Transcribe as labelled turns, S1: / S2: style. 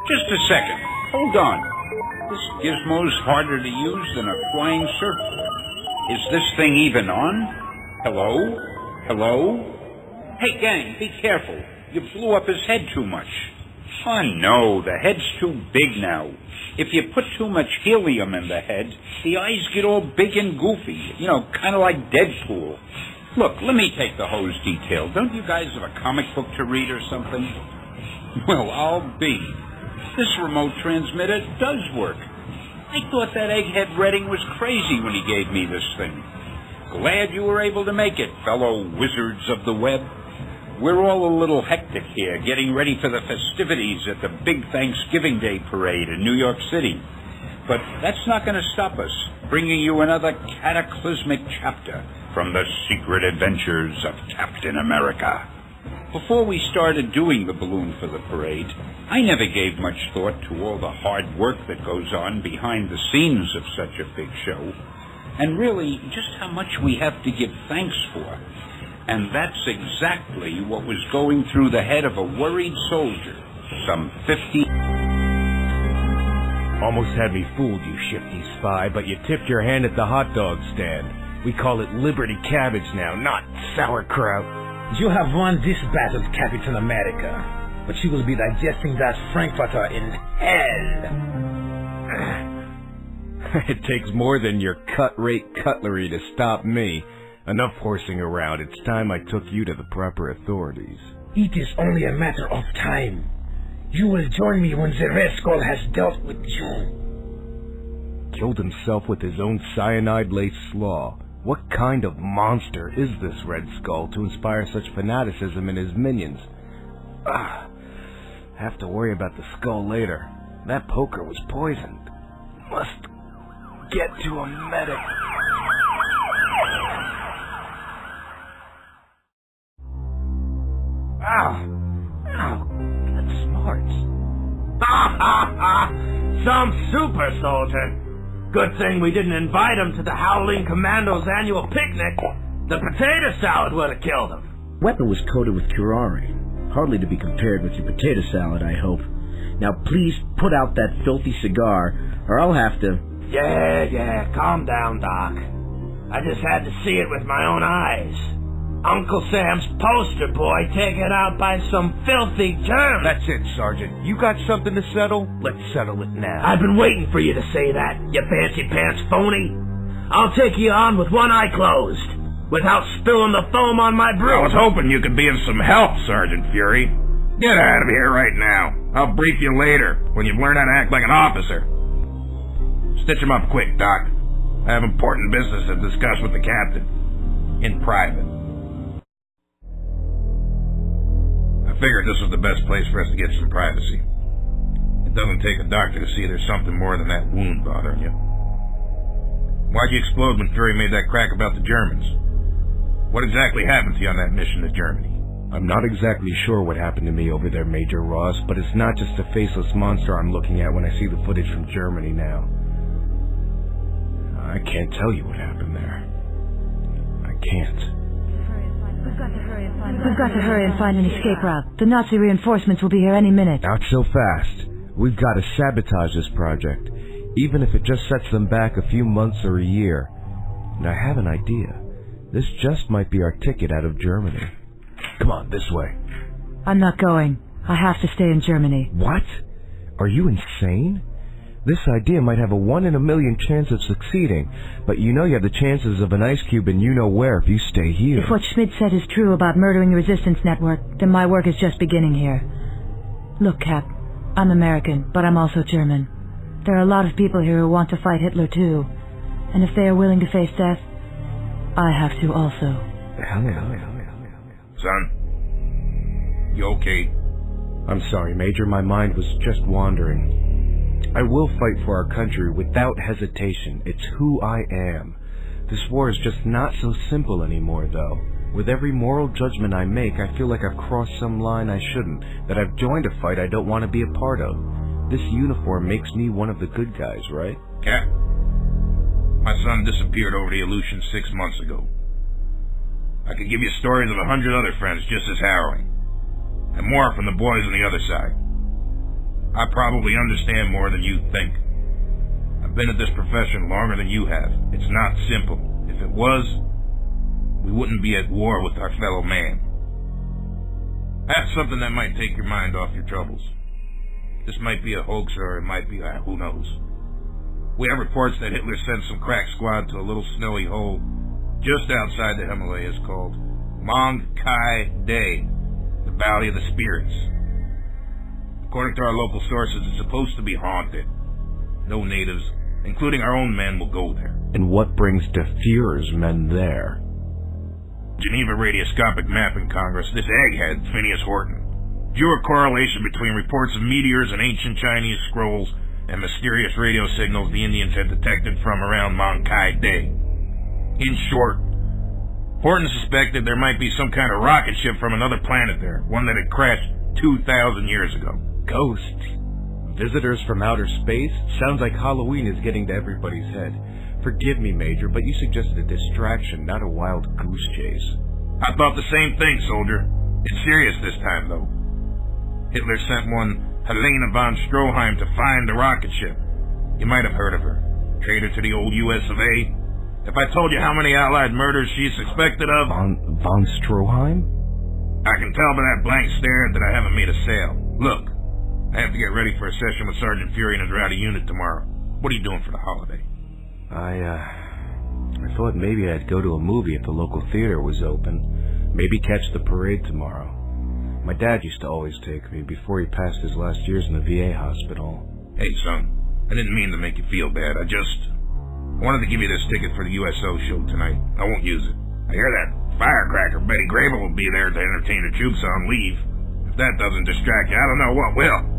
S1: Just a second. Hold on. This gizmo's harder to use than a flying surfboard. Is this thing even on? Hello? Hello? Hey, gang, be careful. You blew up his head too much. Oh, no, the head's too big now. If you put too much helium in the head, the eyes get all big and goofy. You know, kind of like Deadpool. Look, let me take the hose detail. Don't you guys have a comic book to read or something? Well, I'll be. This remote transmitter does work. I thought that egghead Redding was crazy when he gave me this thing. Glad you were able to make it, fellow wizards of the web. We're all a little hectic here, getting ready for the festivities at the big Thanksgiving Day parade in New York City. But that's not going to stop us, bringing you another cataclysmic chapter from the secret adventures of Captain America. Before we started doing the balloon for the parade, I never gave much thought to all the hard work that goes on behind the scenes of such a big show, and really just how much we have to give thanks for. And that's exactly what was going through the head of a worried soldier, some 50...
S2: Almost had me fooled, you shifty spy, but you tipped your hand at the hot dog stand. We call it Liberty Cabbage now, not sauerkraut.
S3: You have won this battle, Captain America, but you will be digesting that frankfurter in hell.
S2: It takes more than your cut-rate cutlery to stop me. Enough horsing around. It's time I took you to the proper authorities.
S3: It is only a matter of time. You will join me when the Red Skull has dealt with you.
S2: Killed himself with his own cyanide-laced slaw. What kind of monster is this Red Skull to inspire such fanaticism in his minions? Have to worry about the skull later. That poker was poisoned. Must get to a medic. Ow! That's smart. Some super soldier. Good thing we didn't invite him to the Howling Commandos' annual picnic. The potato salad would have killed him.
S4: Weapon was coated with curare. Hardly to be compared with your potato salad, I hope. Now please put out that filthy cigar, or I'll have to...
S2: Yeah, calm down, Doc. I just had to see it with my own eyes. Uncle Sam's poster boy taken out by some filthy germs. That's it, Sergeant. You got something to settle? Let's settle it now.
S3: I've been waiting for you to say that, you fancy pants phony. I'll take you on with one eye closed, without spilling the foam on my brew.
S5: I was hoping you could be of some help, Sergeant Fury. Get out of here right now. I'll brief you later, when you've learned how to act like an officer. Stitch him up quick, Doc. I have important business to discuss with the captain. In private. I figured this was the best place for us to get some privacy. It doesn't take a doctor to see there's something more than that wound bothering you. Why'd you explode when Fury made that crack about the Germans? What exactly happened to you on that mission to Germany?
S2: I'm not exactly sure what happened to me over there, Major Ross, but it's not just a faceless monster I'm looking at when I see the footage from Germany now. I can't tell you what happened there. I can't.
S6: We've got to hurry and find an escape route. The Nazi reinforcements will be here any minute.
S2: Not so fast. We've got to sabotage this project, even if it just sets them back a few months or a year. And I have an idea. This just might be our ticket out of Germany. Come on, this way.
S6: I'm not going. I have to stay in Germany.
S2: What? Are you insane? This idea might have a 1 in a million chance of succeeding, but you know you have the chances of an ice cube and you know where if you stay here.
S6: If what Schmidt said is true about murdering the resistance network, then my work is just beginning here. Look, Cap, I'm American, but I'm also German. There are a lot of people here who want to fight Hitler too, and if they are willing to face death, I have to also.
S5: Son, you okay?
S2: I'm sorry, Major, my mind was just wandering. I will fight for our country without hesitation. It's who I am. This war is just not so simple anymore, though. With every moral judgment I make, I feel like I've crossed some line I shouldn't, that I've joined a fight I don't want to be a part of. This uniform makes me one of the good guys, right?
S5: Cap, my son disappeared over the Aleutians 6 months ago. I could give you stories of 100 other friends just as harrowing, and more from the boys on the other side. I probably understand more than you think. I've been at this profession longer than you have. It's not simple. If it was, we wouldn't be at war with our fellow man. That's something that might take your mind off your troubles. This might be a hoax, or it might be, who knows. We have reports that Hitler sent some crack squad to a little snowy hole just outside the Himalayas called Kai-Day, the Valley of the Spirits. According to our local sources, it's supposed to be haunted. No natives, including our own men, will go there.
S2: And what brings De Fuhrer's men there?
S5: Geneva Radioscopic Mapping Congress, this egghead, Phineas Horton, drew a correlation between reports of meteors and ancient Chinese scrolls and mysterious radio signals the Indians had detected from around Mount Kai-Day. In short, Horton suspected there might be some kind of rocket ship from another planet there, one that had crashed 2,000 years ago.
S2: Ghosts? Visitors from outer space? Sounds like Halloween is getting to everybody's head. Forgive me, Major, but you suggested a distraction, not a wild goose chase.
S5: I thought the same thing, soldier. It's serious this time, though. Hitler sent one Helena von Stroheim to find the rocket ship. You might have heard of her. Traitor to the old US of A. If I told you how many Allied murders she's suspected of...
S2: Von Stroheim?
S5: I can tell by that blank stare that I haven't made a sale. Look, I have to get ready for a session with Sergeant Fury and his rowdy unit tomorrow. What are you doing for the holiday?
S2: I thought maybe I'd go to a movie if the local theater was open. Maybe catch the parade tomorrow. My dad used to always take me before he passed his last years in the VA hospital.
S5: Hey, son, I didn't mean to make you feel bad. I wanted to give you this ticket for the USO show tonight. I won't use it. I hear that firecracker Betty Grable will be there to entertain the troops on leave. If that doesn't distract you, I don't know what will.